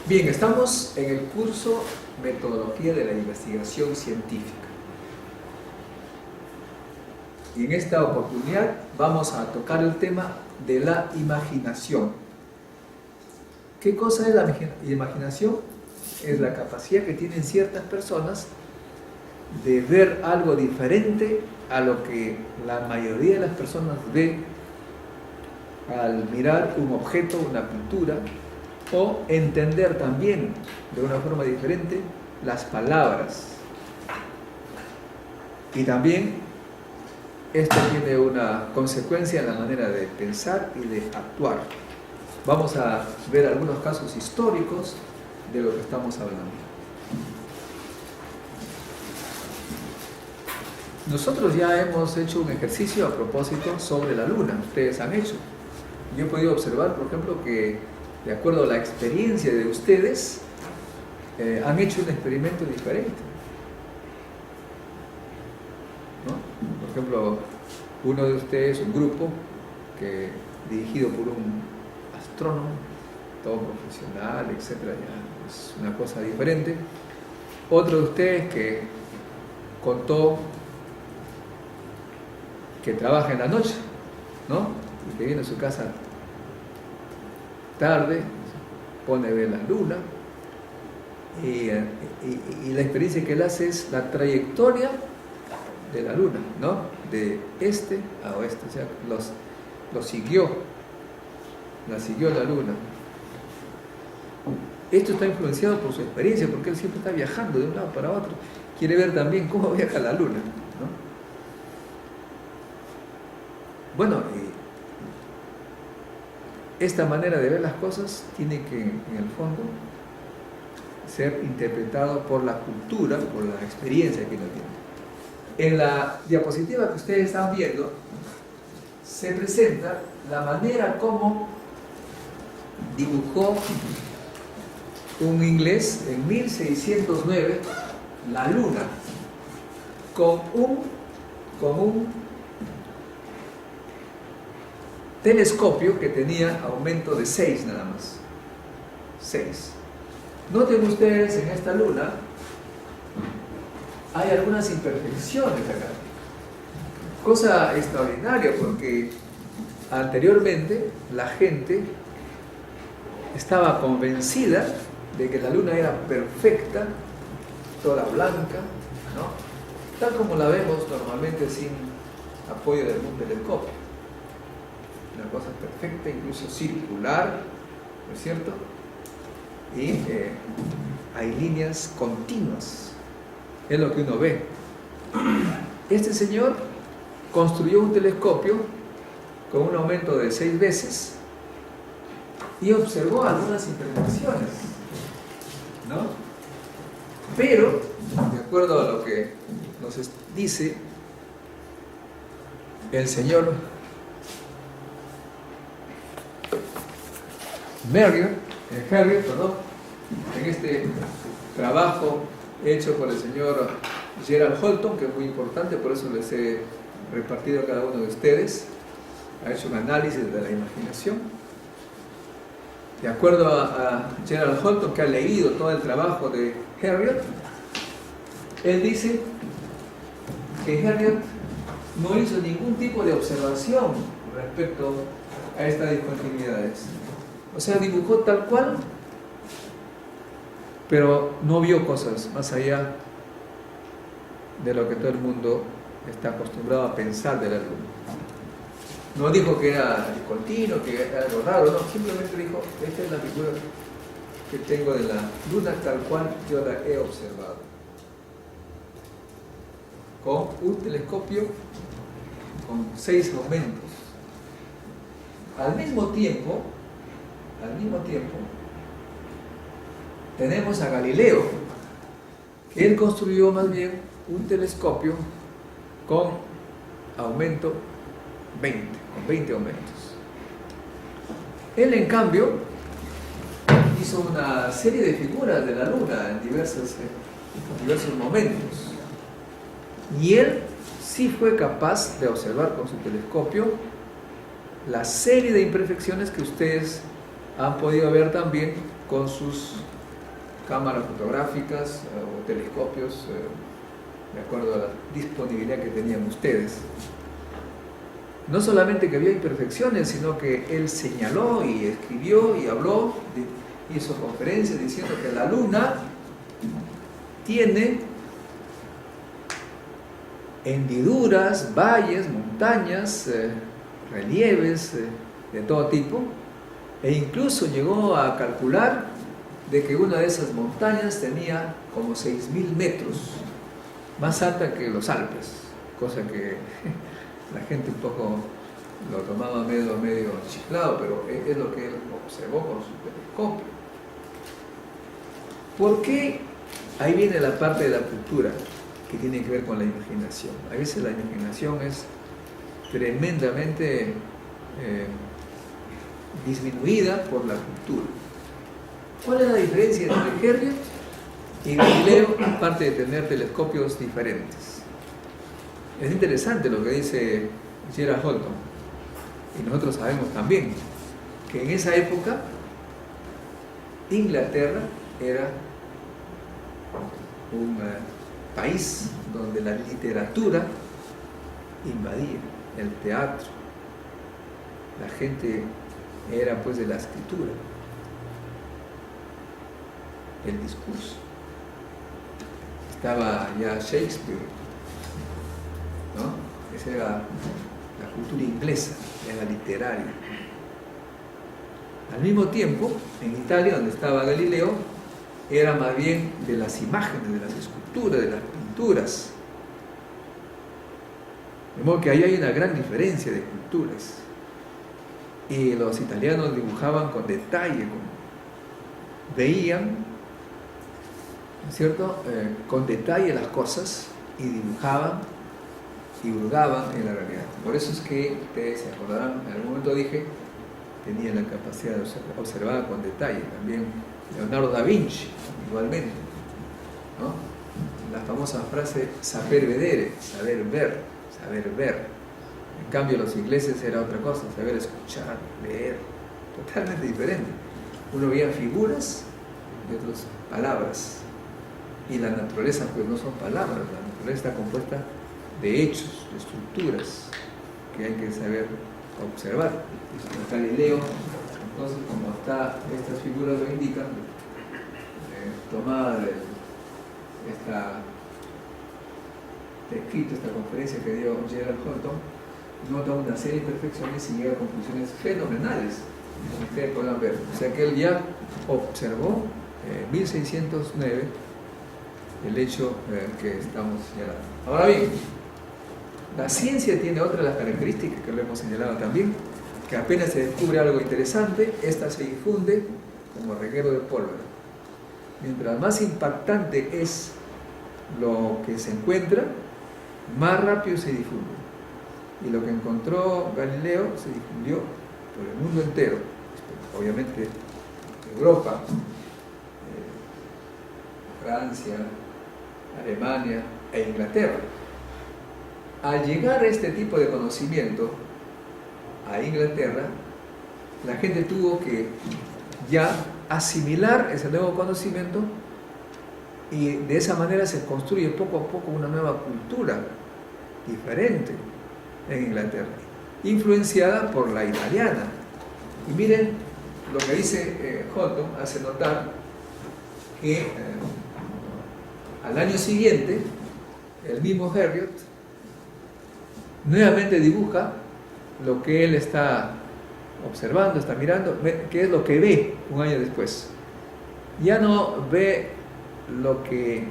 Bien, estamos en el curso Metodología de la Investigación Científica. Y en esta oportunidad vamos a tocar el tema de la imaginación. ¿Qué cosa es la imaginación? Es la capacidad que tienen ciertas personas de ver algo diferente a lo que la mayoría de las personas ven al mirar un objeto, una pintura, o entender también de una forma diferente las palabras. Y también esto tiene una consecuencia en la manera de pensar y de actuar. Vamos a ver algunos casos históricos de lo que estamos hablando. Nosotros ya hemos hecho un ejercicio a propósito sobre la luna, ustedes han hecho. Yo he podido observar, por ejemplo, que de acuerdo a la experiencia de ustedes, han hecho un experimento diferente, ¿no? Por ejemplo, uno de ustedes, un grupo dirigido por un astrónomo, todo profesional, etc. Ya es una cosa diferente. Otro de ustedes que contó que trabaja en la noche, ¿no? Y que viene a su casa tarde, pone a ver la luna, y la experiencia que él hace es la trayectoria de la luna, ¿no? De este a oeste, o sea, la siguió la luna. Esto está influenciado por su experiencia, porque él siempre está viajando de un lado para otro, quiere ver también cómo viaja la luna, ¿no? Bueno, esta manera de ver las cosas tiene que, en el fondo, ser interpretado por la cultura, por la experiencia que uno tiene. En la diapositiva que ustedes están viendo, se presenta la manera como dibujó un inglés en 1609 la luna con un telescopio que tenía aumento de 6 nada más. 6. Noten ustedes en esta luna hay algunas imperfecciones acá. Cosa extraordinaria, porque anteriormente la gente estaba convencida de que la luna era perfecta, toda blanca, ¿no? Tal como la vemos normalmente sin apoyo de algún telescopio. Una cosa perfecta, incluso circular, ¿no es cierto? Y hay líneas continuas, es lo que uno ve. Este señor construyó un telescopio con un aumento de 6 veces y observó algunas imperfecciones, ¿no? Pero, de acuerdo a lo que nos dice el señor Harriot, en este trabajo hecho por el señor Gerald Holton, que es muy importante, por eso les he repartido a cada uno de ustedes, ha hecho un análisis de la imaginación. De acuerdo a Gerald Holton, que ha leído todo el trabajo de Harriot, él dice que Harriot no hizo ningún tipo de observación respecto a estas discontinuidades. O sea, dibujó tal cual, pero no vio cosas más allá de lo que todo el mundo está acostumbrado a pensar de la luna. No dijo que era discontinuo, que era algo raro, no, simplemente dijo, esta es la figura que tengo de la luna tal cual yo la he observado. Con un telescopio con 6 aumentos. Al mismo tiempo, tenemos a Galileo, que él construyó más bien un telescopio con aumento 20, con 20 aumentos. Él, en cambio, hizo una serie de figuras de la luna en diversos momentos. Y él sí fue capaz de observar con su telescopio la serie de imperfecciones que ustedes han podido ver también con sus cámaras fotográficas o telescopios, de acuerdo a la disponibilidad que tenían ustedes. No solamente que había imperfecciones, sino que él señaló y escribió y habló, hizo conferencias diciendo que la Luna tiene hendiduras, valles, montañas, relieves de todo tipo, e incluso llegó a calcular de que una de esas montañas tenía como 6.000 metros, más alta que los Alpes, cosa que la gente un poco lo tomaba medio chiflado, pero es lo que él observó con su telescopio. ¿Por qué? Ahí viene la parte de la cultura que tiene que ver con la imaginación. A veces la imaginación es tremendamente disminuida por la cultura. ¿Cuál es la diferencia entre Herriot y Galileo, aparte de tener telescopios diferentes? Es interesante lo que dice Gerald Holton, y nosotros sabemos también que en esa época Inglaterra era un país donde la literatura invadía el teatro, la gente era pues de la escritura, el discurso. Estaba ya Shakespeare, ¿no? Esa era la cultura inglesa, era literaria. Al mismo tiempo, en Italia, donde estaba Galileo, era más bien de las imágenes, de las esculturas, de las pinturas. De modo que ahí hay una gran diferencia de culturas. Y los italianos dibujaban con detalle, veían, ¿no es cierto?, con detalle las cosas y dibujaban y hurgaban en la realidad. Por eso es que, ustedes se acordarán, en algún momento dije, tenían la capacidad de observar con detalle. También Leonardo da Vinci, igualmente, ¿no? La famosa frase saper vedere, saber ver, saber ver. En cambio los ingleses era otra cosa, saber escuchar, leer, totalmente diferente. Uno veía figuras y otros palabras. Y la naturaleza pues no son palabras, la naturaleza está compuesta de hechos, de estructuras que hay que saber observar. Galileo, entonces, como estas figuras lo indican, tomada de esta conferencia que dio Gerald Horton, nota una serie de imperfecciones y llega a conclusiones fenomenales, como ustedes podrán ver. O sea que él ya observó en 1609 el hecho que estamos señalando. Ahora bien, la ciencia tiene otra de las características que lo hemos señalado también, que apenas se descubre algo interesante, esta se difunde como reguero de pólvora. Mientras más impactante es lo que se encuentra, más rápido se difunde. Y lo que encontró Galileo se difundió por el mundo entero, obviamente Europa, Francia, Alemania e Inglaterra. Al llegar este tipo de conocimiento a Inglaterra, la gente tuvo que ya asimilar ese nuevo conocimiento y de esa manera se construye poco a poco una nueva cultura diferente en Inglaterra, influenciada por la italiana. Y miren lo que dice Houghton, hace notar que al año siguiente el mismo Herriot nuevamente dibuja lo que él está observando, está mirando, qué es lo que ve un año después. Ya no ve lo que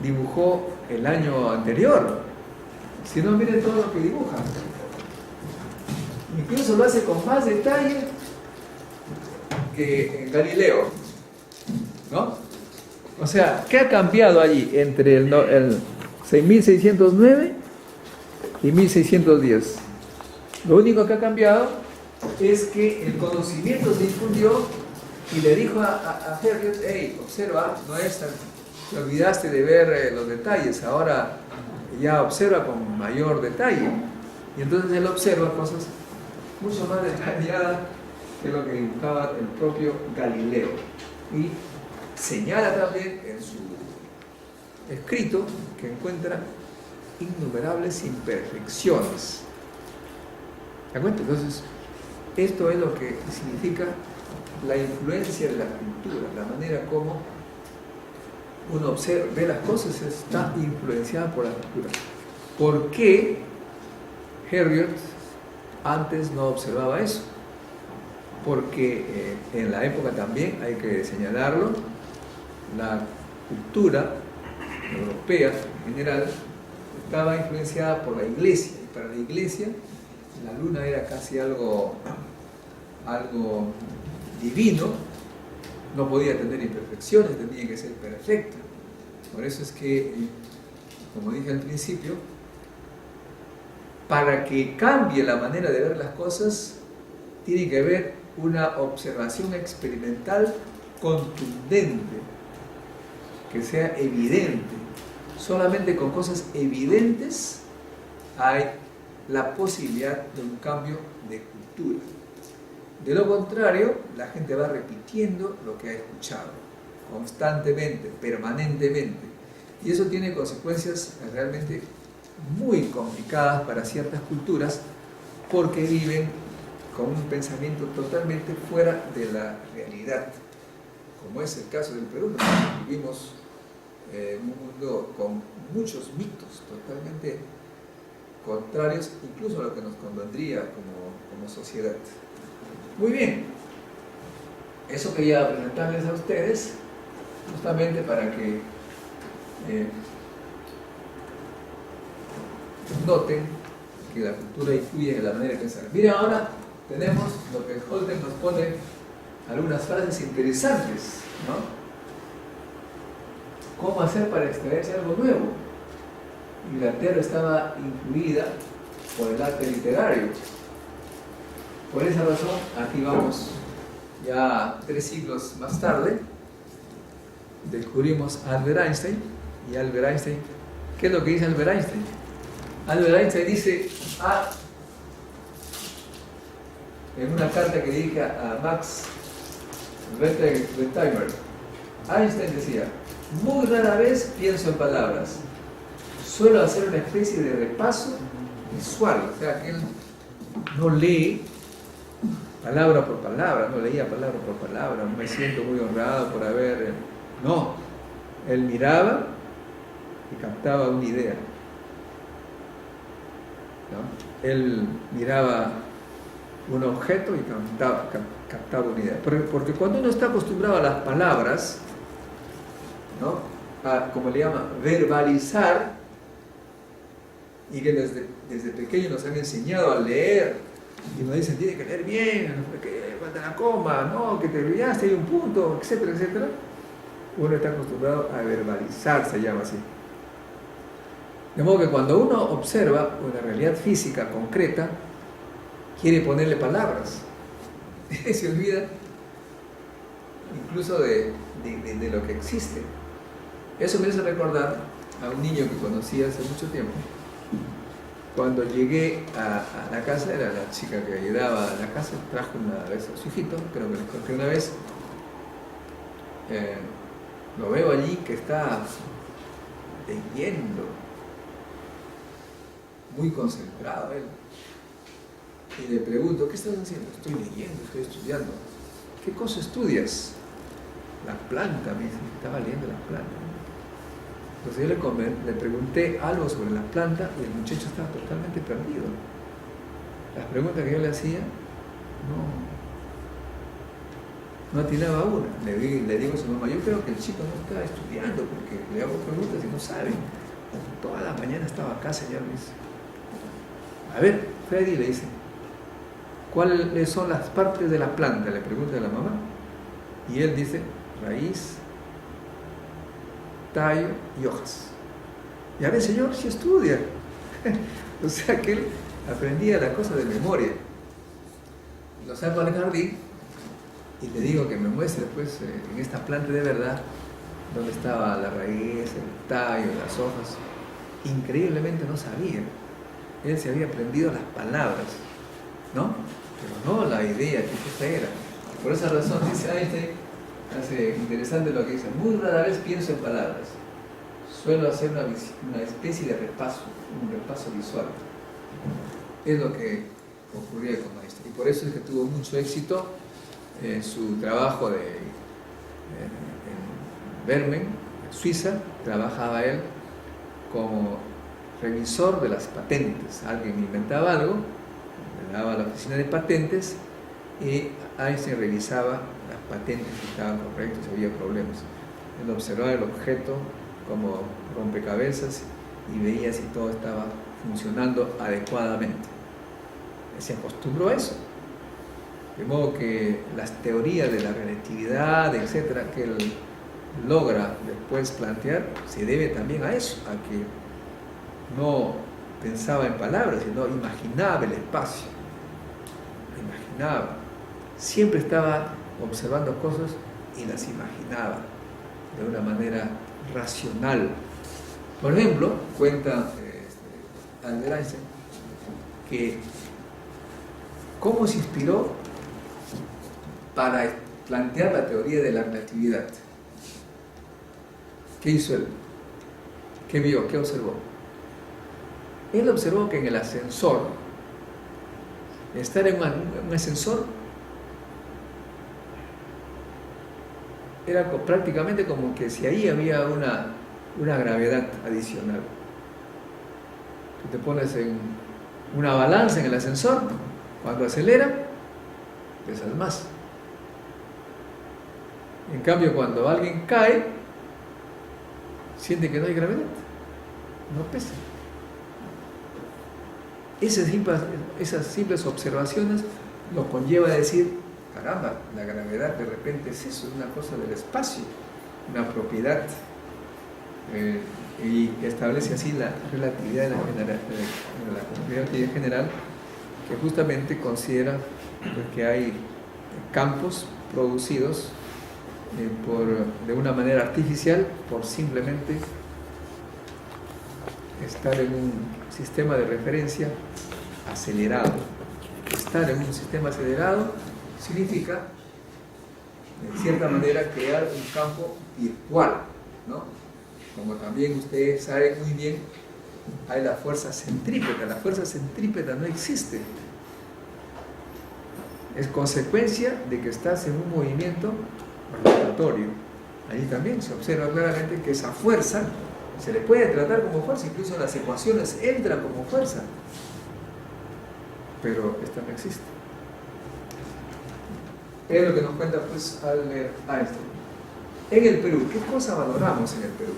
dibujó el año anterior, sino mire todo lo que dibuja. Incluso lo hace con más detalle que Galileo, ¿no? O sea, ¿qué ha cambiado allí entre el 6609 y 1610? Lo único que ha cambiado es que el conocimiento se difundió y le dijo a Herriot: hey, observa, no es tan, te olvidaste de ver los detalles, ahora ya observa con mayor detalle. Y entonces él observa cosas mucho más detalladas que lo que dibujaba el propio Galileo. Y señala también en su escrito que encuentra innumerables imperfecciones. ¿De acuerdo? Entonces, esto es lo que significa la influencia de la cultura, la manera como uno observa, ve las cosas, está influenciada por la cultura. ¿Por qué Herriot antes no observaba eso? Porque en la época también, hay que señalarlo, la cultura europea en general estaba influenciada por la iglesia, y para la iglesia la luna era casi algo divino, no podía tener imperfecciones, tenía que ser perfecta. Por eso es que, como dije al principio, para que cambie la manera de ver las cosas, tiene que haber una observación experimental contundente, que sea evidente. Solamente con cosas evidentes hay la posibilidad de un cambio de cultura. De lo contrario, la gente va repitiendo lo que ha escuchado, constantemente, permanentemente. Y eso tiene consecuencias realmente muy complicadas para ciertas culturas, porque viven con un pensamiento totalmente fuera de la realidad, como es el caso del Perú. Nosotros vivimos en un mundo con muchos mitos totalmente contrarios, incluso a lo que nos convendría como sociedad. Muy bien, eso quería presentarles a ustedes, justamente para que noten que la cultura influye en la manera de pensar. Miren, ahora tenemos lo que Holden nos pone, algunas frases interesantes, ¿no? ¿Cómo hacer para extraerse algo nuevo? Inglaterra estaba influida por el arte literario. Por esa razón, aquí vamos, ya 3 siglos más tarde, descubrimos a Albert Einstein. Y Albert Einstein, ¿qué es lo que dice Albert Einstein? Albert Einstein dice, en una carta que dedica a Max Wertheimer, Einstein decía: muy rara vez pienso en palabras, suelo hacer una especie de repaso visual, o sea que él no lee palabra por palabra, no leía palabra por palabra, me siento muy honrado por haber... No, él miraba y captaba una idea, ¿no? Él miraba un objeto y captaba una idea, porque cuando uno está acostumbrado a las palabras, ¿no? A, como le llama, verbalizar, y que desde pequeño nos han enseñado a leer, y nos dicen, tiene que leer bien, que falta la coma, no, que te olvidaste, hay un punto, etcétera, etcétera. Uno está acostumbrado a verbalizar, se llama así. De modo que cuando uno observa una realidad física concreta, quiere ponerle palabras, se olvida incluso de lo que existe. Eso me hace recordar a un niño que conocí hace mucho tiempo. Cuando llegué a la casa, era la chica que ayudaba a la casa, trajo una vez a su hijito, creo que les conté una vez. Lo veo allí que está leyendo, muy concentrado él. Y le pregunto, ¿qué estás haciendo? Estoy leyendo, estoy estudiando. ¿Qué cosa estudias? La planta, me dice, estaba leyendo la planta. Entonces yo le pregunté algo sobre la planta y el muchacho estaba totalmente perdido. Las preguntas que yo le hacía, no atinaba una. Le digo a su mamá, yo creo que el chico no está estudiando porque le hago preguntas y no sabe. Toda la mañana estaba acá, señor, me dice. A ver, Freddy, le dice, ¿cuáles son las partes de la planta? Le pregunta a la mamá. Y él dice, raíz, tallo y hojas. Y a ver, señor, si estudia. O sea que él aprendía la cosa de memoria. Lo saco al jardín y le digo que me muestre, pues, en esta planta de verdad, dónde estaba la raíz, el tallo, las hojas. Increíblemente no sabía. Él se había aprendido las palabras, ¿no? Pero no la idea que esta era. Por esa razón dice Einstein Hace interesante lo que dice. Muy rara vez pienso en palabras. Suelo hacer una especie de repaso, un repaso visual. Es lo que ocurría con Einstein. Y por eso es que tuvo mucho éxito en su trabajo en Bremen, Suiza. Trabajaba él como revisor de las patentes. Alguien inventaba algo, le daba a la oficina de patentes y Einstein revisaba las patentes si estaban correctas, si había problemas. Él observaba el objeto como rompecabezas y veía si todo estaba funcionando adecuadamente. Se acostumbró a eso. De modo que las teorías de la relatividad, etcétera, que él logra después plantear, se debe también a eso, a que no pensaba en palabras, sino imaginaba el espacio. Imaginaba. Siempre estaba observando cosas y las imaginaba de una manera racional. Por ejemplo, cuenta Albert Einstein que cómo se inspiró para plantear la teoría de la relatividad. ¿Qué hizo él? ¿Qué vio? ¿Qué observó? Él observó que en el ascensor, estar en un ascensor era prácticamente como que si ahí había una gravedad adicional. Tú te pones en una balanza en el ascensor, cuando acelera, pesas más. En cambio, cuando alguien cae, siente que no hay gravedad, no pesa. Esas simples observaciones lo conlleva a decir, caramba, la gravedad de repente es eso, es una cosa del espacio, una propiedad, y establece así la relatividad de la relatividad general, que justamente considera que hay campos producidos de una manera artificial por simplemente estar en un sistema de referencia acelerado. Estar en un sistema acelerado significa, de cierta manera, crear un campo virtual, ¿no? Como también ustedes saben muy bien, hay la fuerza centrípeta. La fuerza centrípeta no existe. Es consecuencia de que estás en un movimiento rotatorio. Allí también se observa claramente que esa fuerza se le puede tratar como fuerza, incluso en las ecuaciones entra como fuerza, pero esta no existe. Es lo que nos cuenta pues Albert Einstein. En el Perú, ¿qué cosa valoramos en el Perú?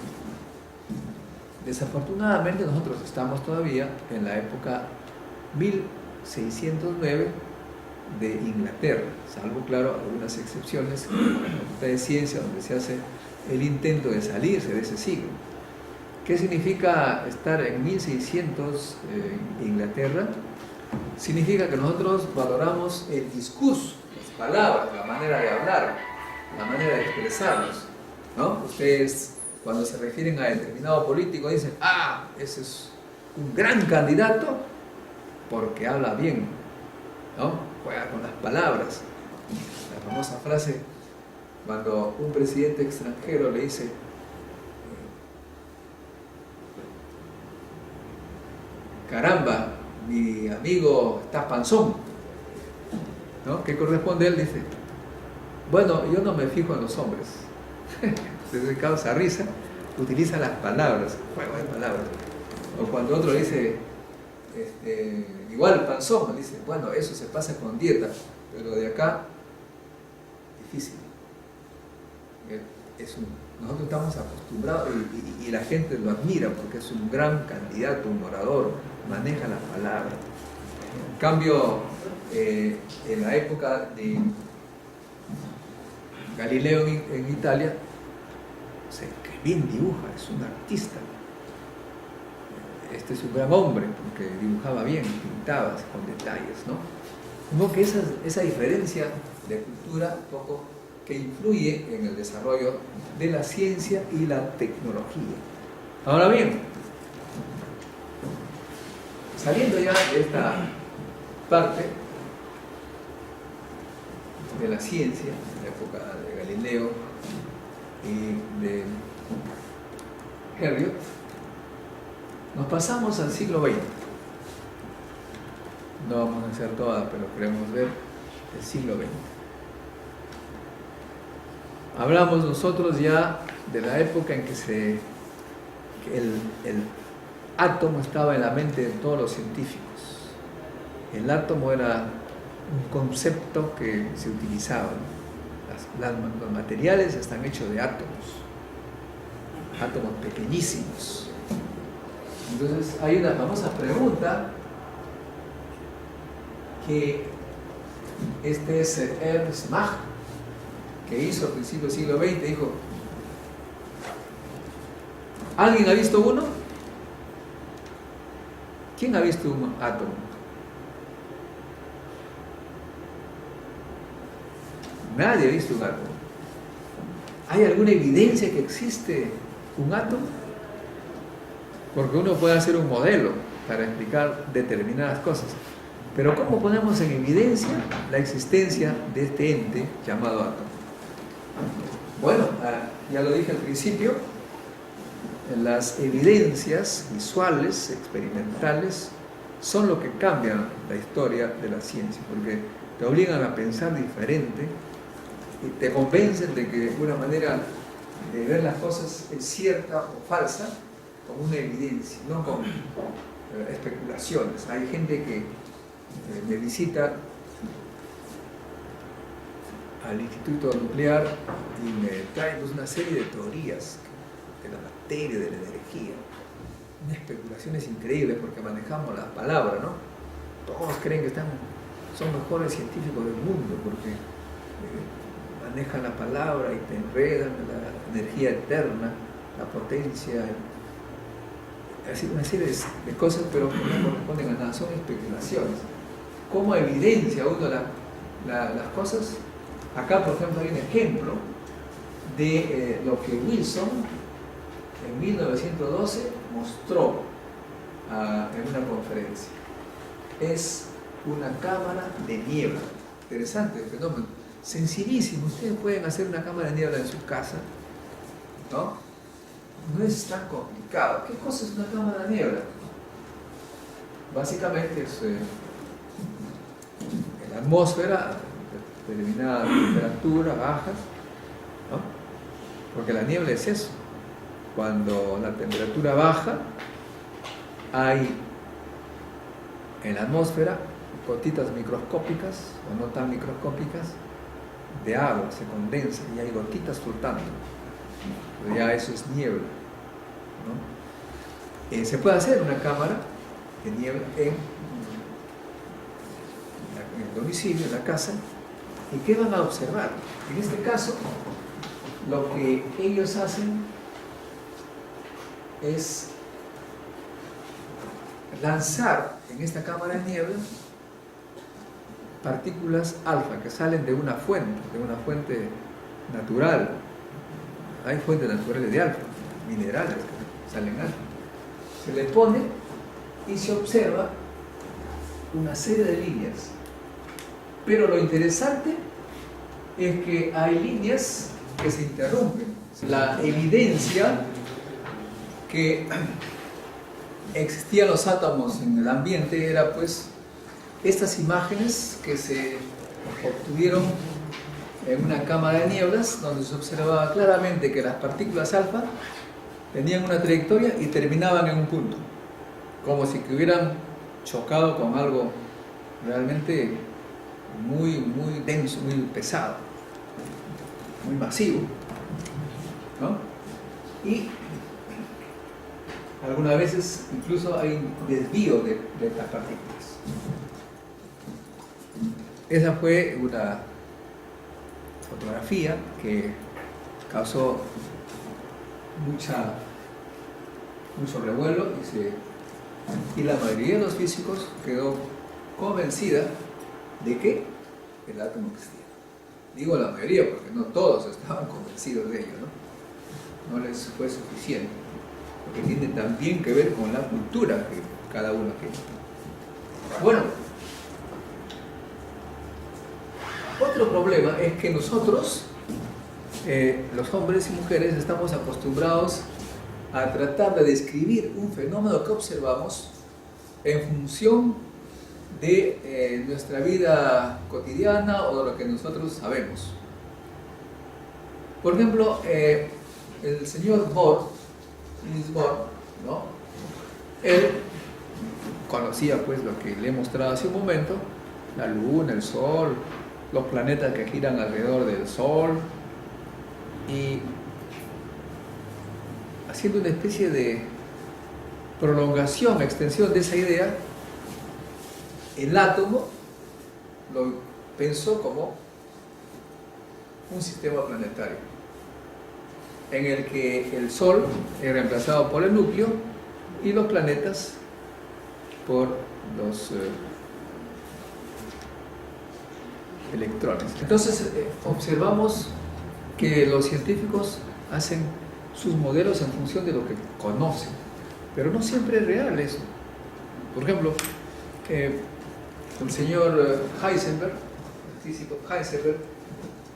Desafortunadamente nosotros estamos todavía en la época 1609 de Inglaterra, salvo claro algunas excepciones, como la Facultad de Ciencias, donde se hace el intento de salirse de ese siglo. ¿Qué significa estar en 1600 en Inglaterra? Significa que nosotros valoramos el discurso, las palabras, la manera de hablar, la manera de expresarnos, ¿no? Ustedes, cuando se refieren a determinado político, dicen, ese es un gran candidato porque habla bien, ¿no? Juega con las palabras. La famosa frase, cuando un presidente extranjero le dice, caramba, mi amigo está panzón, ¿no? ¿Qué corresponde? Él dice, bueno, yo no me fijo en los hombres. Entonces causa risa, utiliza las palabras, juego de palabras. O cuando otro dice, igual panzón, dice, bueno, eso se pasa con dieta, pero de acá, difícil. Nosotros estamos acostumbrados y la gente lo admira porque es un gran candidato, un orador, maneja las palabras. En cambio, en la época de Galileo en Italia, que bien dibuja, es un artista. Este es un gran hombre porque dibujaba bien, pintaba con detalles, ¿no? Como que esa diferencia de cultura un poco que influye en el desarrollo de la ciencia y la tecnología. Ahora bien, saliendo ya de esta parte, de la ciencia, en la época de Galileo y de Herriot, nos pasamos al siglo XX. No vamos a hacer toda, pero queremos ver el siglo XX. Hablamos nosotros ya de la época en que el átomo estaba en la mente de todos los científicos. El átomo era un concepto que se utilizaba. Los materiales están hechos de átomos pequeñísimos. Entonces hay una famosa pregunta que este es Ernst Mach, que hizo a principios del siglo XX. Dijo: ¿alguien ha visto uno? ¿Quién ha visto un átomo? Nadie ha visto un átomo. ¿Hay alguna evidencia que existe un átomo? Porque uno puede hacer un modelo para explicar determinadas cosas, pero ¿cómo ponemos en evidencia la existencia de este ente llamado átomo? Bueno, ya lo dije al principio, las evidencias visuales, experimentales, son lo que cambian la historia de la ciencia, porque te obligan a pensar diferente y te convencen de que una manera de ver las cosas es cierta o falsa, con una evidencia, no con especulaciones. Hay gente que me visita al Instituto Nuclear y me trae pues una serie de teorías de la materia, de la energía, unas especulaciones increíbles porque manejamos las palabras, ¿no? Todos creen que son mejores científicos del mundo porque manejan la palabra y te enredan la energía eterna, la potencia, así una serie de cosas, pero no corresponden a nada, son especulaciones. ¿Cómo evidencia uno las cosas? Acá, por ejemplo, hay un ejemplo de lo que Wilson en 1912 mostró en una conferencia. Es una cámara de niebla. Interesante el fenómeno. Sencillísimo. Ustedes pueden hacer una cámara de niebla en su casa, ¿no? No es tan complicado. ¿Qué cosa es una cámara de niebla? Básicamente es en la atmósfera, determinada temperatura baja, ¿no? Porque la niebla es eso. Cuando la temperatura baja, hay en la atmósfera gotitas microscópicas o no tan microscópicas de agua, se condensa y hay gotitas flotando. Pero ya eso es niebla, ¿no? Se puede hacer una cámara de niebla en el domicilio, en la casa. ¿Y qué van a observar? En este caso, lo que ellos hacen es lanzar en esta cámara de niebla partículas alfa que salen de una fuente natural. Hay fuentes naturales de alfa, minerales que salen alfa. Se le pone y se observa una serie de líneas. Pero lo interesante es que hay líneas que se interrumpen. La evidencia que existían los átomos en el ambiente era pues estas imágenes que se obtuvieron en una cámara de nieblas donde se observaba claramente que las partículas alfa tenían una trayectoria y terminaban en un punto, como si que hubieran chocado con algo realmente muy, muy denso, muy pesado, muy masivo, ¿no? Y algunas veces incluso hay un desvío de estas partículas. Esa fue una fotografía que causó mucho revuelo y la mayoría de los físicos quedó convencida de que el átomo existía. Digo la mayoría porque no todos estaban convencidos de ello, ¿no? No les fue suficiente, porque tiene también que ver con la cultura que cada uno tiene. Bueno, Otro problema es que nosotros, los hombres y mujeres, estamos acostumbrados a tratar de describir un fenómeno que observamos en función de nuestra vida cotidiana o de lo que nosotros sabemos. Por ejemplo, el señor Bohr, Niels Bohr, ¿no? Él conocía pues lo que le he mostrado hace un momento, la luna, el sol, los planetas que giran alrededor del sol, y haciendo una especie de prolongación, extensión de esa idea, el átomo lo pensó como un sistema planetario, en el que el Sol es reemplazado por el núcleo y los planetas por los electrones. Entonces observamos que los científicos hacen sus modelos en función de lo que conocen, pero no siempre es real eso. Por ejemplo, el señor Heisenberg, el físico Heisenberg,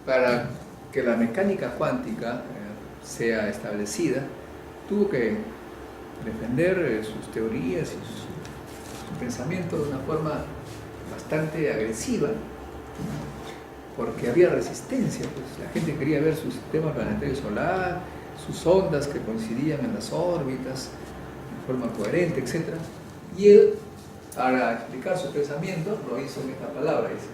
para que la mecánica cuántica sea establecida, tuvo que defender sus teorías y su pensamiento de una forma bastante agresiva, porque había resistencia, pues la gente quería ver su sistema planetario solar, sus ondas que coincidían en las órbitas de forma coherente, etc. Y él, para explicar su pensamiento, lo hizo en esta palabra, dice: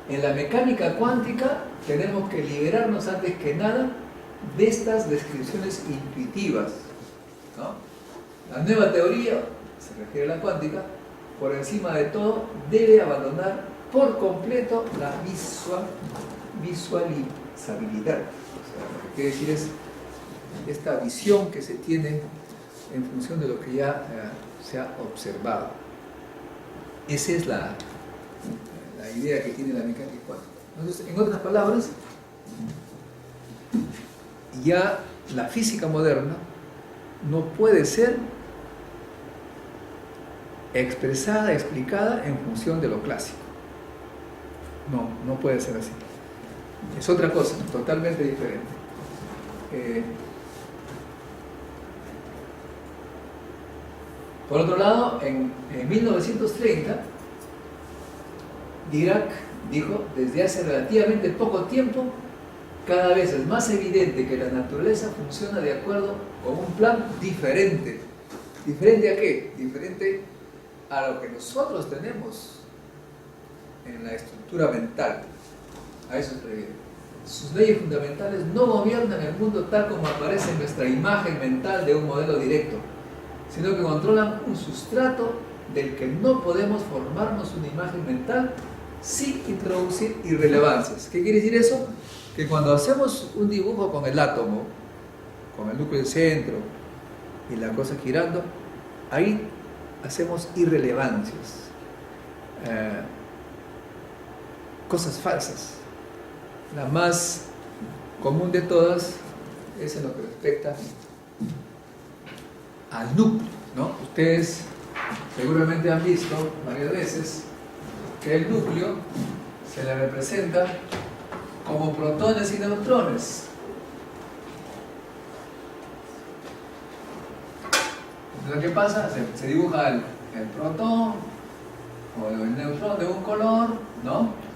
en la mecánica cuántica tenemos que liberarnos antes que nada de estas descripciones intuitivas, ¿no? La nueva teoría, se refiere a la cuántica, por encima de todo debe abandonar por completo la visualizabilidad. O sea, lo que quiere decir es esta visión que se tiene en función de lo que ya se ha observado. Esa es la idea que tiene la mecánica cuántica. Entonces, en otras palabras, ya la física moderna no puede ser expresada, explicada en función de lo clásico. No puede ser así. Es otra cosa, totalmente diferente. Por otro lado, en 1930, Dirac dijo: desde hace relativamente poco tiempo, cada vez es más evidente que la naturaleza funciona de acuerdo con un plan diferente. ¿Diferente a qué? Diferente a lo que nosotros tenemos en la estructura mental. A eso se refiere. Sus leyes fundamentales no gobiernan el mundo tal como aparece en nuestra imagen mental de un modelo directo, sino que controlan un sustrato del que no podemos formarnos una imagen mental sin introducir irrelevancias. ¿Qué quiere decir eso? Que cuando hacemos un dibujo con el átomo, con el núcleo del centro y la cosa girando, ahí hacemos irrelevancias, cosas falsas. La más común de todas es en lo que respecta al núcleo, ¿no? Ustedes seguramente han visto varias veces que el núcleo se le representa como protones y neutrones. Lo que pasa, se dibuja el protón o el neutrón de un color, ¿no?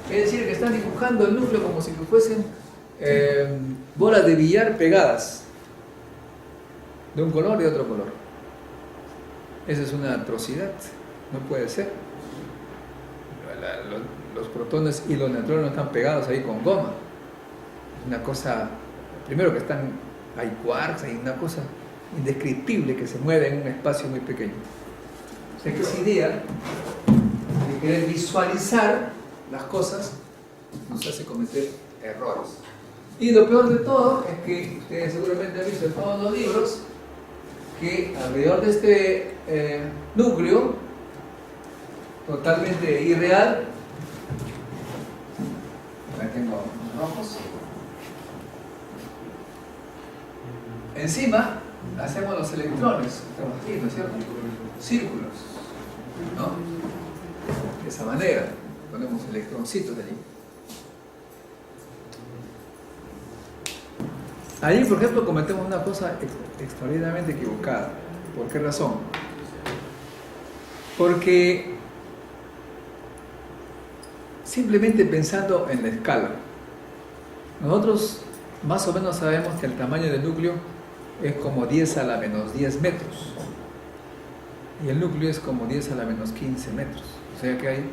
Es decir, que están dibujando el núcleo como si fuesen bolas de billar pegadas, de un color y de otro color. Esa es una atrocidad, no puede ser. Los protones y los neutrones no están pegados ahí con goma. Es una cosa, primero que hay quarks, hay una cosa indescriptible que se mueve en un espacio muy pequeño. O sea que esa idea de querer visualizar las cosas nos hace cometer errores. Y lo peor de todo es que ustedes seguramente han visto en todos los libros que alrededor de este núcleo totalmente irreal, ahí tengo unos rojos, encima hacemos los electrones, estamos aquí, ¿no es cierto? Círculos, ¿no? De esa manera. ponemos electroncitos allí. Allí, por ejemplo, cometemos una cosa extraordinariamente equivocada. ¿Por qué razón? Porque simplemente pensando en la escala, nosotros más o menos sabemos que el tamaño del núcleo es como 10 a la menos 10 metros y el núcleo es como 10 a la menos 15 metros, o sea que hay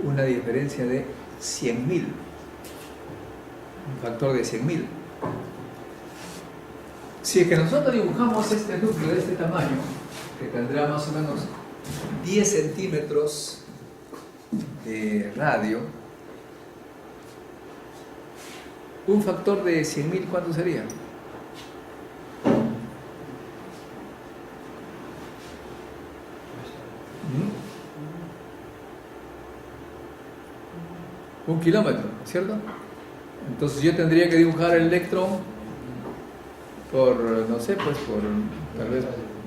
una diferencia de 100.000, un factor de 100.000. Si es que nosotros dibujamos este núcleo de este tamaño, que tendrá más o menos 10 centímetros de radio, un factor de 100.000, ¿cuánto sería? Un kilómetro, ¿cierto? Entonces yo tendría que dibujar el electrón por, no sé, pues por tal vez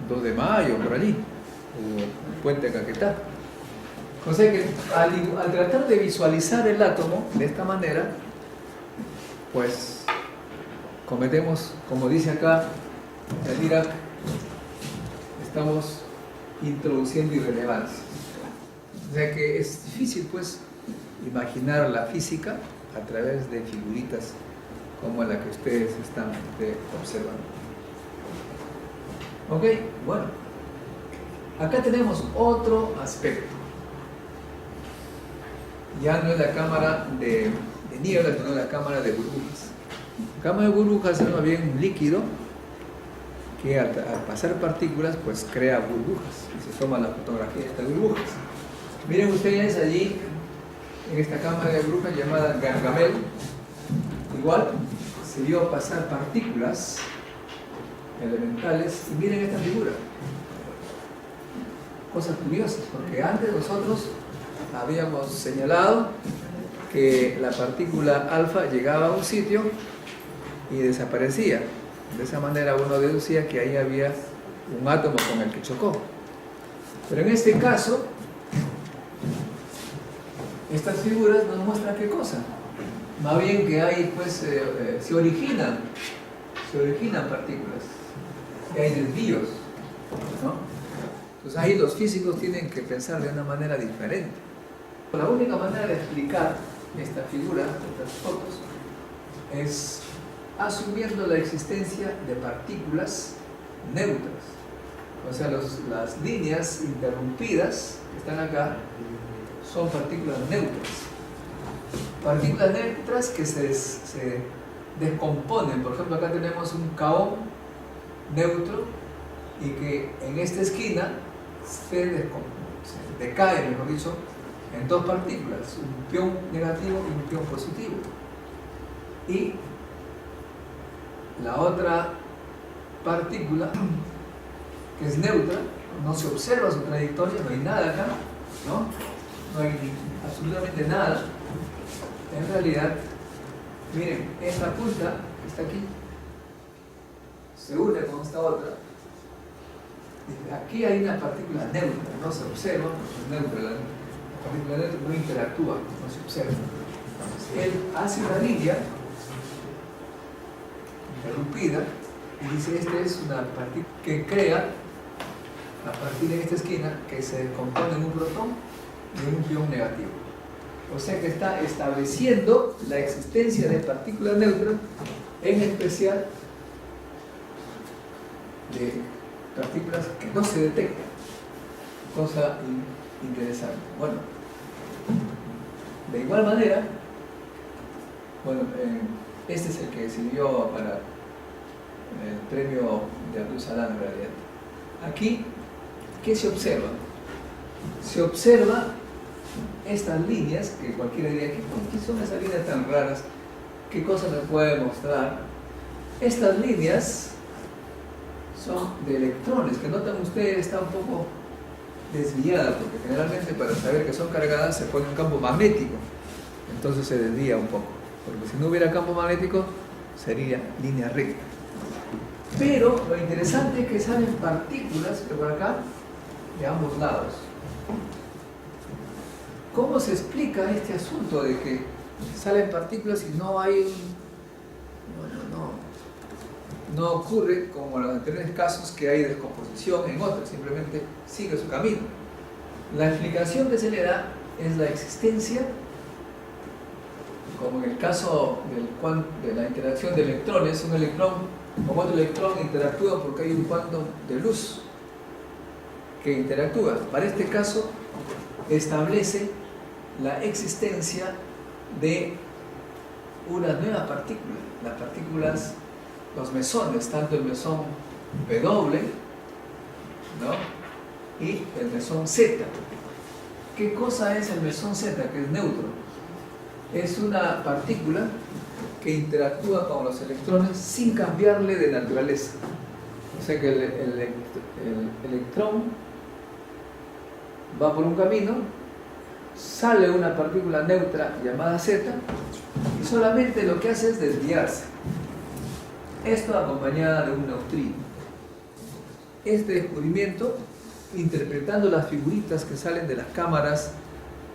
2 de mayo, por allí, o Puente Caquetá. O sea que al tratar de visualizar el átomo de esta manera, pues cometemos, como dice acá el Dirac, estamos introduciendo irrelevancias. O sea que es difícil pues imaginar la física a través de figuritas como la que ustedes están observando. Ok, bueno, acá tenemos otro aspecto. Ya no es la cámara de niebla, sino la cámara de burbujas. La cámara de burbujas es más bien un líquido que al pasar partículas pues crea burbujas y se toma la fotografía de estas burbujas. Miren ustedes allí en esta cámara de burbujas llamada Gargamel, igual se vio pasar partículas elementales y miren esta figura. Cosas curiosas, porque antes nosotros habíamos señalado que la partícula alfa llegaba a un sitio y desaparecía. De esa manera uno deducía que ahí había un átomo con el que chocó. Pero en este caso, estas figuras nos muestran qué cosa. Más bien que hay, pues, se originan partículas, que hay desvíos, ¿no? Entonces ahí los físicos tienen que pensar de una manera diferente. La única manera de explicar esta figura, estas fotos, es asumiendo la existencia de partículas neutras. O sea, las líneas interrumpidas que están acá son partículas neutras. Partículas neutras que se descomponen. Por ejemplo, acá tenemos un kaón neutro y que en esta esquina se decae, mejor dicho, en 2 partículas, un pión negativo y un pión positivo. Y la otra partícula, que es neutra, no se observa su trayectoria, no hay nada acá, no hay absolutamente nada. En realidad, miren, esta punta que está aquí se une con esta otra. Aquí hay una partícula neutra, no se observa, es neutra, la partícula neutra no interactúa, no se observa. Entonces, él hace una línea interrumpida y dice: esta es una partícula que crea a partir de esta esquina que se descompone en un protón y en un pión negativo. O sea que está estableciendo la existencia de partículas neutras, en especial de partículas que no se detectan. Cosa interesante. Bueno, de igual manera, bueno, este es el que sirvió para el premio de Abdul Salam en realidad. Aquí, ¿qué se observa? Se observa estas líneas, que cualquiera diría: ¿qué son esas líneas tan raras? ¿Qué cosa me puede mostrar? Estas líneas son de electrones, que notan ustedes está un poco desviada, porque generalmente para saber que son cargadas se pone un campo magnético, entonces se desvía un poco, porque si no hubiera campo magnético sería línea recta. Pero lo interesante es que salen partículas que por acá de ambos lados. ¿cómo se explica este asunto de que salen partículas y no hay no ocurre como en los anteriores casos que hay descomposición en otros, simplemente sigue su camino? La explicación que se le da es la existencia, como en el caso de la interacción de electrones. Un electrón con otro electrón interactúan porque hay un quantum de luz que interactúa. Para este caso establece la existencia de unas nuevas partículas, las partículas, los mesones, tanto el mesón W, ¿no?, y el mesón Z. ¿Qué cosa es el mesón Z? Que es neutro. Es una partícula que interactúa con los electrones sin cambiarle de naturaleza. O sea que el electrón va por un camino, sale una partícula neutra llamada Z y solamente lo que hace es desviarse. Esto acompañada de un neutrino. Este descubrimiento, interpretando las figuritas que salen de las cámaras,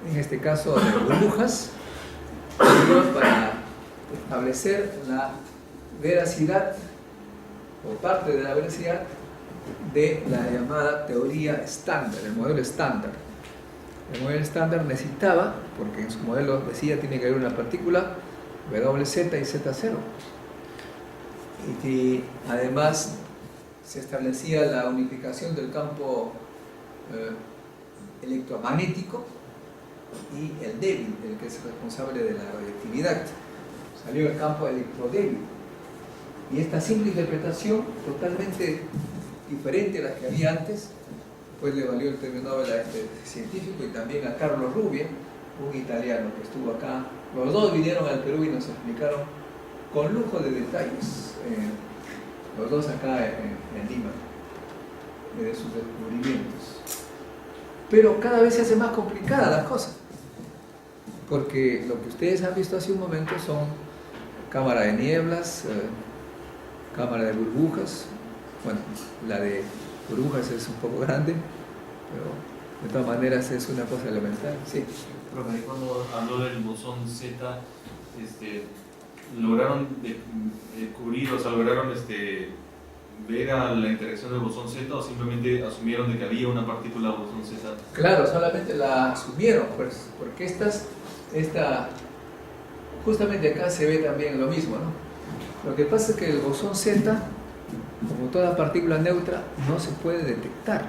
en este caso de burbujas, para establecer la veracidad o parte de la veracidad de la llamada teoría estándar, el modelo estándar. El modelo estándar necesitaba, porque en su modelo decía tiene que haber una partícula WZ y Z0, y además se establecía la unificación del campo electromagnético y el débil, el que es responsable de la radioactividad. Salió el campo electrodébil. Y esta simple interpretación, totalmente diferente a la que había antes, pues le valió el premio Nobel a este científico y también a Carlo Rubbia, un italiano que estuvo acá. Los dos vinieron al Perú y nos explicaron con lujo de detalles, los dos acá en Lima, de sus descubrimientos. Pero cada vez se hace más complicada la cosa, porque lo que ustedes han visto hace un momento son cámara de nieblas, cámara de burbujas. Bueno, la de burbujas es un poco grande, pero de todas maneras es una cosa elemental. Sí. Pero cuando habló del bosón Z, lograron descubrir, o sea, lograron ver a la interacción del bosón Z, o simplemente asumieron de que había una partícula bosón Z. Claro, solamente la asumieron, pues, porque justamente acá se ve también lo mismo, ¿no? Lo que pasa es que el bosón Z, como toda partícula neutra, no se puede detectar,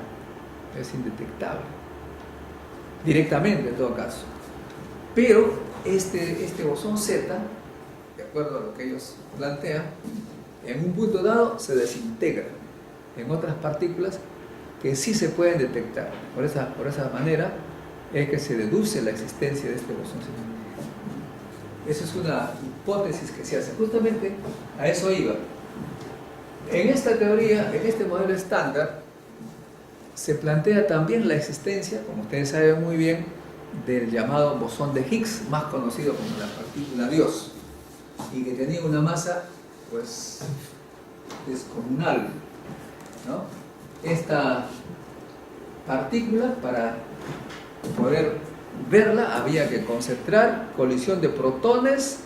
es indetectable, directamente en todo caso. Pero este bosón Z, de acuerdo a lo que ellos plantean, en un punto dado se desintegra en otras partículas que sí se pueden detectar. Por esa manera es que se deduce la existencia de este bosón Z. Esa es una hipótesis que se hace. Justamente a eso iba. En esta teoría, en este modelo estándar, se plantea también la existencia, como ustedes saben muy bien, del llamado bosón de Higgs, más conocido como la partícula Dios, y que tenía una masa, pues, descomunal, ¿no? Esta partícula, para poder verla, había que concentrar colisión de protones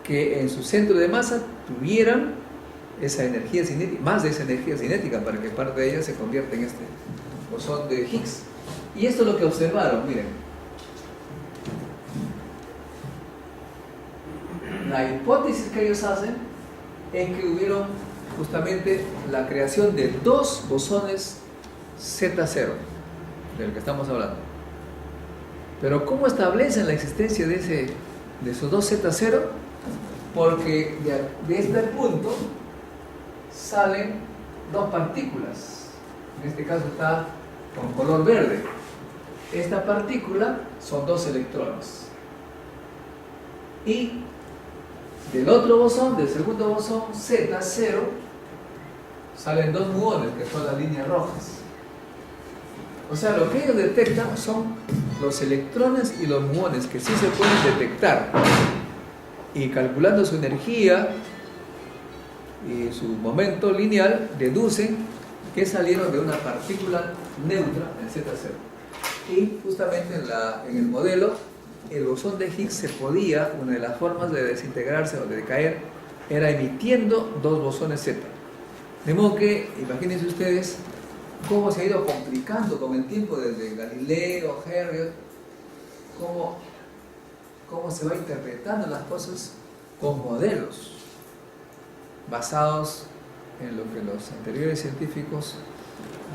que en su centro de masa tuvieran esa energía cinética, más de esa energía cinética, para que parte de ella se convierta en este bosón de Higgs. Y esto es lo que observaron, miren. La hipótesis que ellos hacen es que hubieron justamente la creación de dos bosones Z0, del que estamos hablando. Pero ¿cómo establecen la existencia de esos dos Z0? Porque de este punto salen dos partículas. En este caso está con color verde. Esta partícula son dos electrones. Y del otro bosón, del segundo bosón Z0, salen dos muones, que son las líneas rojas. O sea, lo que ellos detectan son los electrones y los muones, que sí se pueden detectar. Y calculando su energía y su momento lineal, deducen que salieron de una partícula neutra, el Z0. Y justamente en el modelo, el bosón de Higgs se podía, una de las formas de desintegrarse o de decaer, era emitiendo dos bosones Z. De modo que, imagínense ustedes, cómo se ha ido complicando con el tiempo desde Galileo, Herriot, cómo se va interpretando las cosas con modelos basados en lo que los anteriores científicos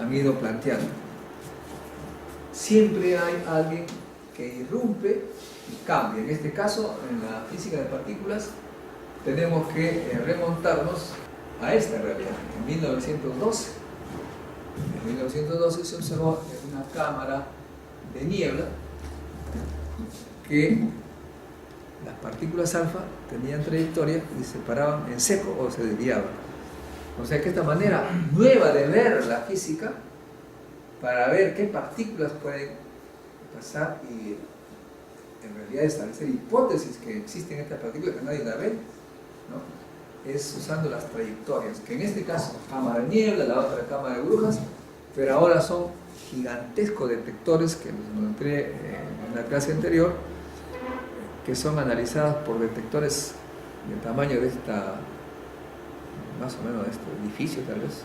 han ido planteando. Siempre hay alguien que irrumpe y cambia. En este caso, en la física de partículas, tenemos que remontarnos a esta realidad. En 1912 se observó en una cámara de niebla que las partículas alfa tenían trayectoria y se paraban en seco o se desviaban. O sea que esta manera nueva de ver la física, para ver qué partículas pueden pasar y en realidad establecer hipótesis que existen estas partículas que nadie la ve, ¿no? Es usando las trayectorias, que en este caso cámara de niebla, la otra cámara de burbujas, pero ahora son gigantescos detectores que les mostré en la clase anterior, que son analizadas por detectores del tamaño de más o menos de este edificio tal vez,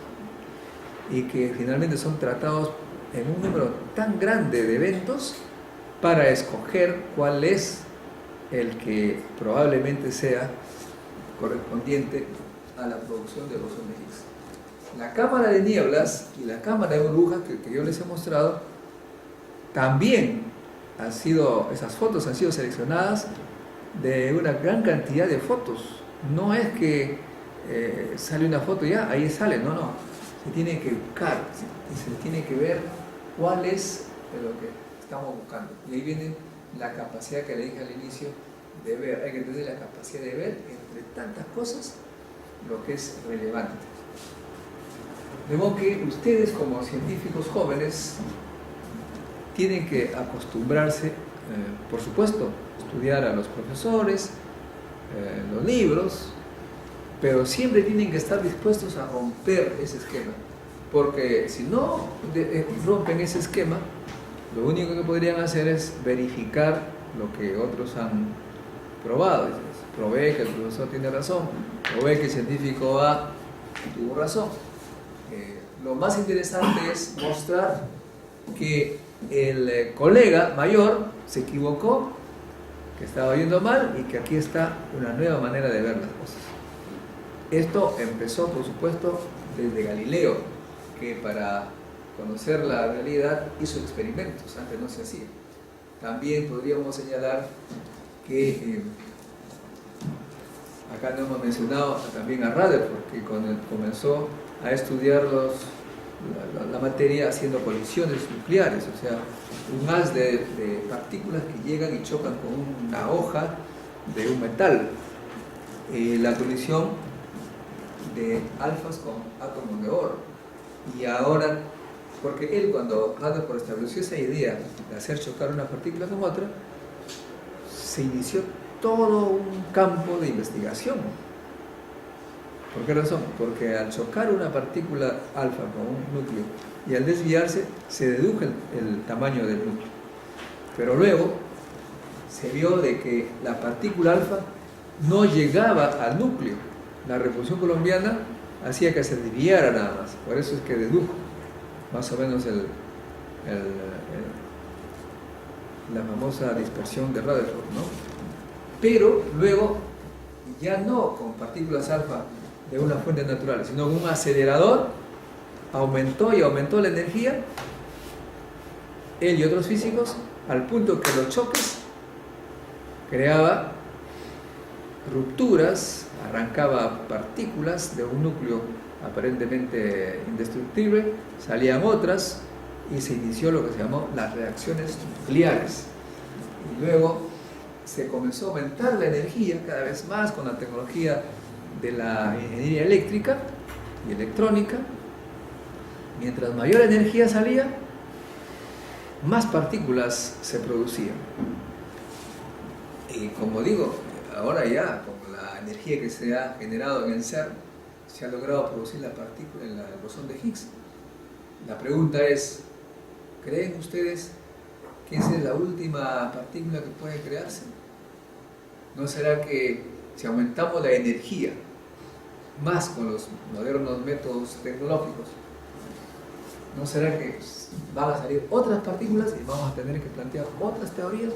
y que finalmente son tratados en un número tan grande de eventos para escoger cuál es el que probablemente sea correspondiente a la producción de bosón de Higgs. La cámara de nieblas y la cámara de burbujas que yo les he mostrado también esas fotos han sido seleccionadas de una gran cantidad de fotos. No es que sale una foto y ya, ahí sale, no. Se tiene que buscar y se tiene que ver cuál es de lo que estamos buscando. Y ahí viene la capacidad que le dije al inicio de ver. Hay que tener la capacidad de ver entre tantas cosas lo que es relevante. De modo que ustedes como científicos jóvenes tienen que acostumbrarse, por supuesto, estudiar a los profesores, los libros, pero siempre tienen que estar dispuestos a romper ese esquema, porque si no rompen ese esquema, lo único que podrían hacer es verificar lo que otros han probado. Probé que el profesor tiene razón, probé que el científico A tuvo razón. Lo más interesante es mostrar que el colega mayor se equivocó, que estaba yendo mal y que aquí está una nueva manera de ver las cosas. Esto empezó, por supuesto, desde Galileo, que para conocer la realidad hizo experimentos, antes no se hacía. También podríamos señalar que acá no hemos mencionado también a Rutherford, que cuando comenzó a estudiar la materia haciendo colisiones nucleares, o sea, un haz de partículas que llegan y chocan con una hoja de un metal. La colisión de alfas con átomos de oro. Y ahora, porque él cuando Rutherford estableció esa idea de hacer chocar una partícula con otra, se inició todo un campo de investigación. ¿Por qué razón? Porque al chocar una partícula alfa con un núcleo y al desviarse, se dedujo el tamaño del núcleo. Pero luego se vio de que la partícula alfa no llegaba al núcleo. La repulsión colombiana hacía que se desviara nada más. Por eso es que dedujo más o menos la famosa dispersión de Rutherford, ¿no? Pero luego, ya no con partículas alfa de una fuente natural, sino con un acelerador, aumentó y aumentó la energía, él y otros físicos, al punto que los choques creaba rupturas, arrancaba partículas de un núcleo aparentemente indestructible, salían otras y se inició lo que se llamó las reacciones nucleares. Y luego se comenzó a aumentar la energía cada vez más con la tecnología de la ingeniería eléctrica y electrónica. Mientras mayor energía salía, más partículas se producían. Y como digo, ahora ya con la energía que se ha generado en el CERN, se ha logrado producir la partícula, el bosón de Higgs. La pregunta es, ¿creen ustedes que esa es la última partícula que puede crearse? ¿No será que si aumentamos la energía más con los modernos métodos tecnológicos, no será que van a salir otras partículas y vamos a tener que plantear otras teorías?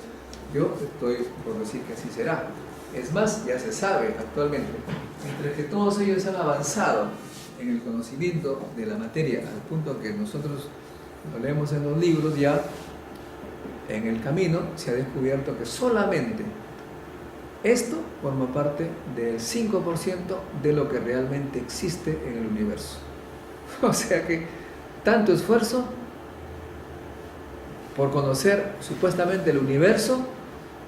Yo estoy por decir que así será. Es más, ya se sabe actualmente, entre que todos ellos han avanzado en el conocimiento de la materia, al punto que nosotros lo leemos en los libros, ya en el camino se ha descubierto que solamente esto forma parte del 5% de lo que realmente existe en el universo. O sea que tanto esfuerzo por conocer supuestamente el universo,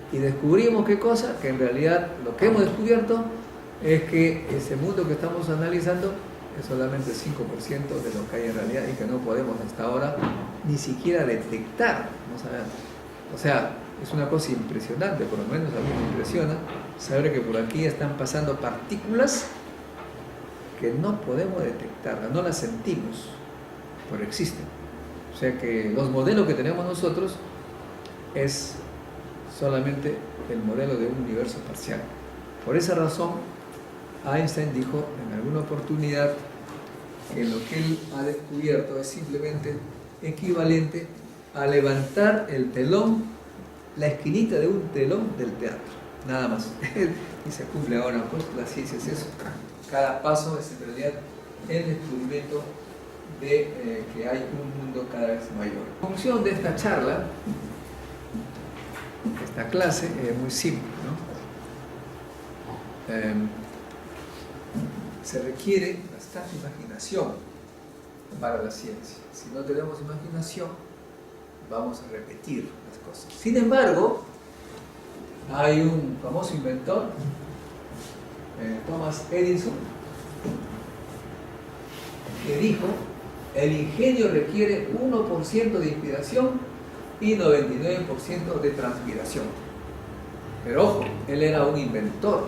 y descubrimos qué cosa, que en realidad lo que hemos descubierto es que ese mundo que estamos analizando es solamente el 5% de lo que hay en realidad y que no podemos hasta ahora ni siquiera detectar, no sabemos. O sea, es una cosa impresionante, por lo menos a mí me impresiona saber que por aquí están pasando partículas que no podemos detectar, no las sentimos, pero existen. O sea que los modelos que tenemos nosotros es solamente el modelo de un universo parcial. Por esa razón, Einstein dijo en alguna oportunidad que lo que él ha descubierto es simplemente equivalente a levantar el telón, la esquinita de un telón del teatro, nada más. Y se cumple ahora, pues la ciencia es eso. Cada paso es en realidad el descubrimiento de que hay un mundo cada vez mayor. La función de esta charla, esta clase, es muy simple, ¿no? Se requiere bastante imaginación para la ciencia. Si no tenemos imaginación, vamos a repetir las cosas. Sin embargo, hay un famoso inventor, Thomas Edison, que dijo: el ingenio requiere 1% de inspiración y 99% de transpiración. Pero ojo, él era un inventor.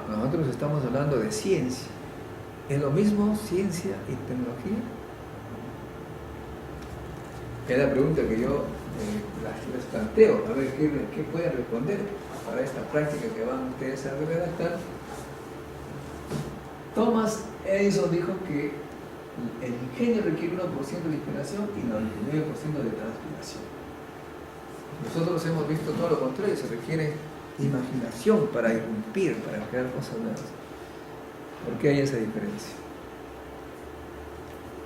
Nosotros estamos hablando de ciencia. ¿Es lo mismo ciencia y tecnología? Es la pregunta que yo les planteo, a ver qué pueden responder para esta práctica que van ustedes a redactar. Thomas Edison dijo que el ingenio requiere 1% de inspiración y 99% de transpiración. Nosotros hemos visto todo lo contrario, se requiere imaginación para irrumpir, para crear cosas nuevas. ¿Por qué hay esa diferencia?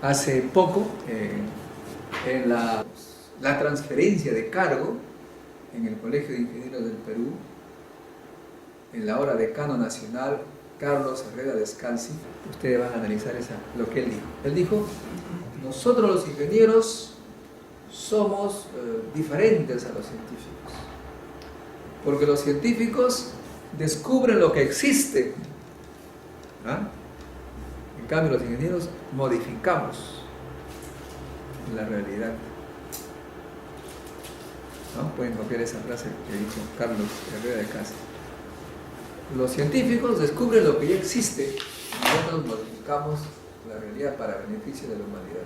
Hace poco, en la transferencia de cargo en el Colegio de Ingenieros del Perú, en la hora decano nacional Carlos Herrera Descalzi, ustedes van a analizar lo que él dijo. Él dijo: nosotros los ingenieros somos diferentes a los científicos, porque los científicos descubren lo que existe, ¿ah? En cambio los ingenieros modificamos la realidad. ¿No? Pueden copiar esa frase que dijo Carlos Herrera Descalzi. Los científicos descubren lo que ya existe y nosotros modificamos la realidad para beneficio de la humanidad.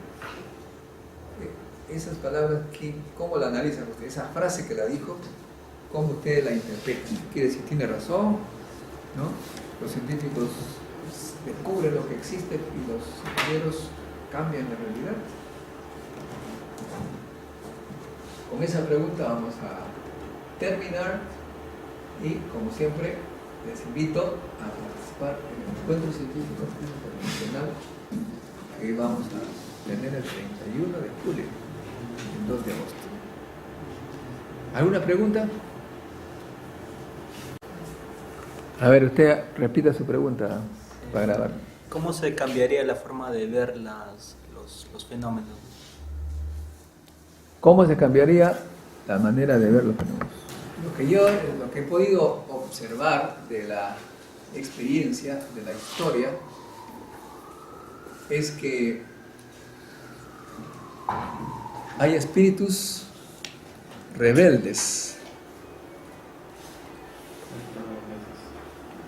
Esas palabras, ¿cómo la analizan ustedes? Esa frase que la dijo, ¿cómo ustedes la interpretan? Quiere decir, tiene razón, ¿no? Los científicos descubren lo que existe y los ingenieros cambian la realidad. Con esa pregunta vamos a terminar y, como siempre, les invito a participar en el encuentro científico internacional que vamos a tener el 31 de julio, el 2 de agosto. ¿Alguna pregunta? A ver, usted repita su pregunta para grabar. ¿Cómo se cambiaría la forma de ver los fenómenos? ¿Cómo se cambiaría la manera de ver los fenómenos? Lo que he podido observar de la experiencia, de la historia, es que hay espíritus rebeldes.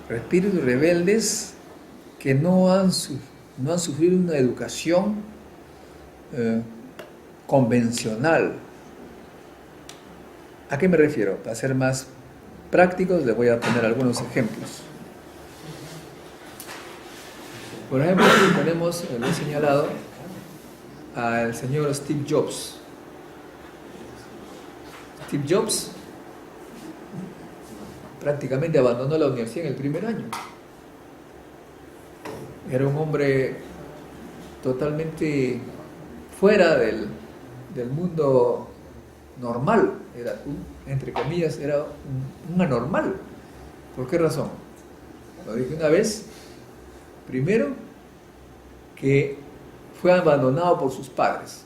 Espíritus rebeldes que no han sufrido una educación convencional. ¿A qué me refiero? Para ser más prácticos, les voy a poner algunos ejemplos. Por ejemplo, aquí tenemos, lo he señalado, al señor Steve Jobs. Steve Jobs prácticamente abandonó la universidad en el primer año. Era un hombre totalmente fuera del mundo normal, entre comillas, era un anormal. ¿Por qué razón? Lo dije una vez. Primero, que fue abandonado por sus padres.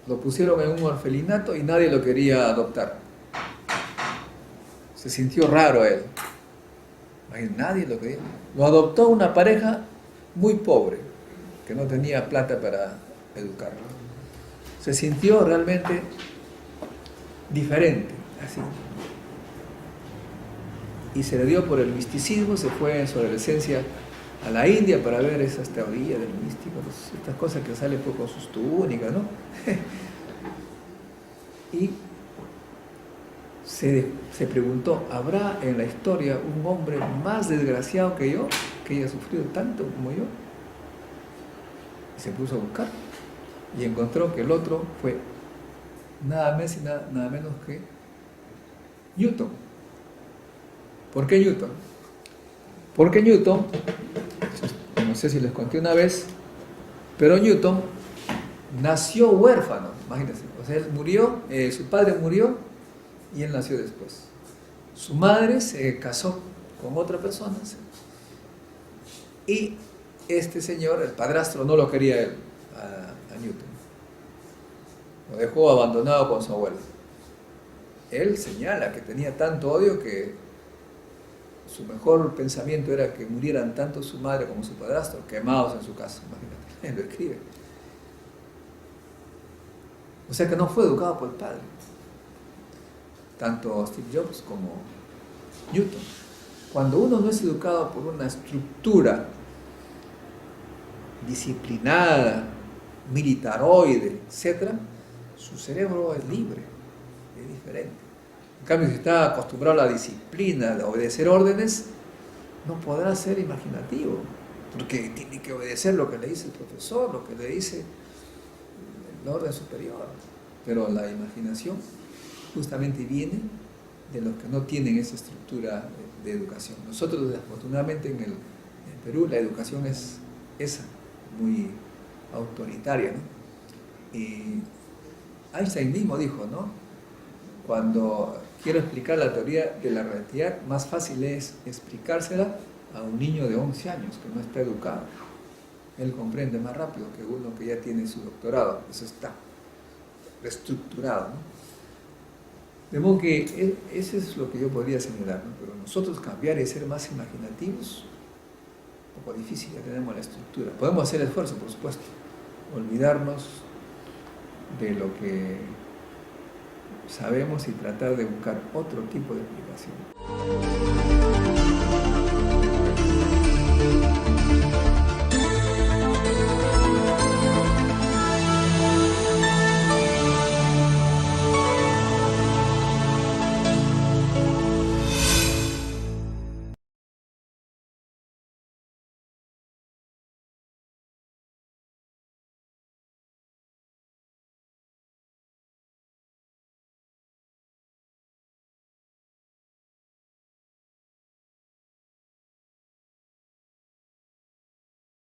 Lo pusieron en un orfelinato y nadie lo quería adoptar. Se sintió raro él. Nadie lo quería. Lo adoptó una pareja muy pobre, que no tenía plata para educarlo. Se sintió realmente diferente, así. Y se le dio por el misticismo, se fue en su adolescencia a la India para ver esas teorías del místico, estas cosas que salen con sus túnicas, ¿no? Y se preguntó, ¿habrá en la historia un hombre más desgraciado que yo, que haya sufrido tanto como yo? Y se puso a buscar y encontró que el otro fue nada más y nada menos que Newton. ¿Por qué Newton? Porque Newton, no sé si les conté una vez, pero Newton nació huérfano, imagínense. O sea, él murió, su padre murió y él nació después. Su madre se casó con otra persona y este señor, el padrastro, no lo quería él, a Newton. Lo dejó abandonado con su abuelo. Él señala que tenía tanto odio que su mejor pensamiento era que murieran tanto su madre como su padrastro, quemados en su casa, imagínate, él lo escribe. O sea que no fue educado por el padre, tanto Steve Jobs como Newton. Cuando uno no es educado por una estructura disciplinada, militaroide, etc., su cerebro es libre, es diferente. En cambio, si está acostumbrado a la disciplina, a obedecer órdenes, no podrá ser imaginativo, porque tiene que obedecer lo que le dice el profesor, lo que le dice el orden superior. Pero la imaginación justamente viene de los que no tienen esa estructura de educación. Nosotros, desafortunadamente, en Perú, la educación es esa, muy autoritaria, ¿no? Y Einstein mismo dijo, ¿no? Cuando quiero explicar la teoría de la relatividad, más fácil es explicársela a un niño de 11 años que no está educado. Él comprende más rápido que uno que ya tiene su doctorado. Eso está reestructurado, ¿no? De modo que eso es lo que yo podría señalar, ¿no? Pero nosotros cambiar y ser más imaginativos, un poco difícil, ya tenemos la estructura. Podemos hacer esfuerzo, por supuesto, olvidarnos de lo que sabemos y tratar de buscar otro tipo de explicación.